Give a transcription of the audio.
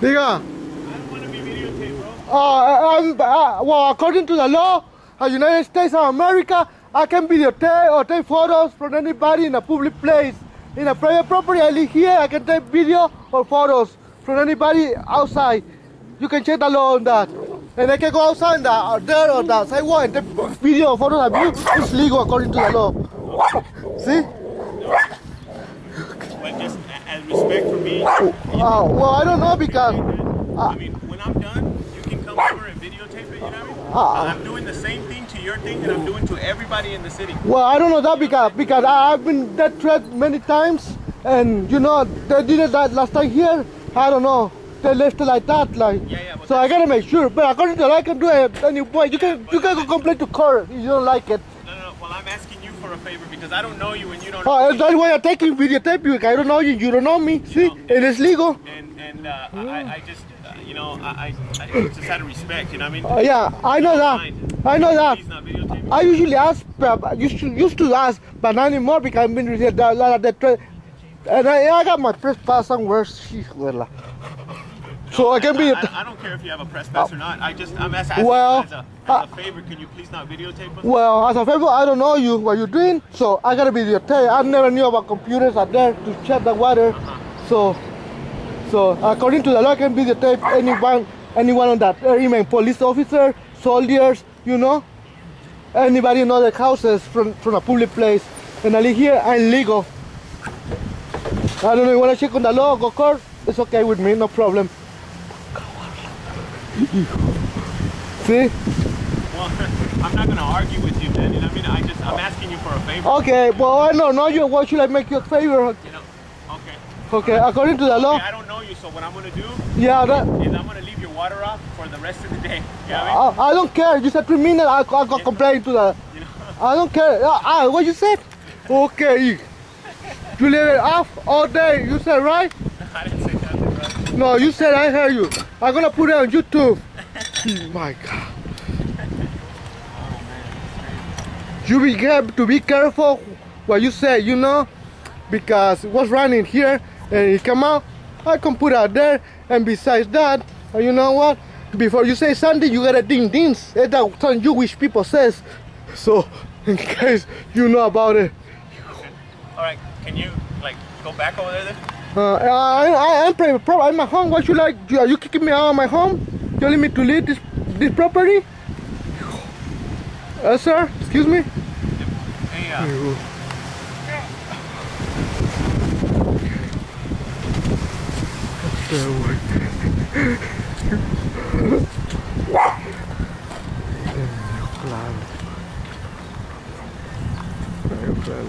Diga. I don't want to be videotaped, bro. Well, according to the law of the United States of America, I can videotape or take photos from anybody in a public place. In a private property, I live here, I can take video or photos from anybody outside. You can check the law on that. And I can go outside there or the sidewalk and take video or photos of you. It's legal according to the law. See? But just as respect for me. Well, I don't know because... I mean, when I'm done, you can come over and videotape it, you know what I mean? I'm doing the same thing to your thing that I'm doing to everybody in the city. Well, I don't know that because I've been that threat many times, and you know, they did it that last time here. I don't know. They left it like that, like. Yeah, so I gotta make sure. But according to the law, I can do it any point. You can go complain to court if you don't like it. No. Well, I'm asking you for a favor because I don't know you and you don't know me. That's why I'm taking videotape you. I don't know you. You don't know me. See, it is legal. And I just, you know, I just out of respect, you know what I mean? Yeah, I know that. I know that. Please not videotape me. I usually ask, used to ask, but not anymore because I've been receiving a lot of that threat. And I got my press pass somewhere. So I can be. I don't care if you have a press pass or not. I'm asking well, as a favor. Can you please not videotape us? Well, as a favor, I don't know you what you're doing, so I gotta videotape. I never knew about computers out there to check the water, so according to the law, I can videotape anyone on that area, police officer, soldiers, you know, anybody in other houses from a public place. And I live here, I'm legal. I don't know, you wanna check on the law, go court? It's okay with me, no problem. See? Well, I'm not gonna argue with you, man. You know what I mean? I'm asking you for a favor. Okay, well, I don't know you. Why should I make you a favor? You know, okay. Okay, according to the law. I don't know you, so what I'm gonna do is I'm gonna leave your water off for the rest of the day. You know what I mean? I don't care. You said 3 minutes. I'll go complain to the. You know? I don't care. What you said? Okay. You leave it off all day. You said right? I didn't say nothing, bro. No, you said I heard you. I'm gonna put it on YouTube. Oh my God. You have to be careful what you say, you know, because what's running here and it come out, I can put out there. And besides that, you know what? Before you say something, you gotta ding dings. That's what some Jewish people says. So, in case you know about it. Okay. All right. Can you like go back over there then? I'm pretty proud. I'm at home. What you like? Are you kicking me out of my home? Telling me to leave this property? Sir, excuse me. Hey, Claro.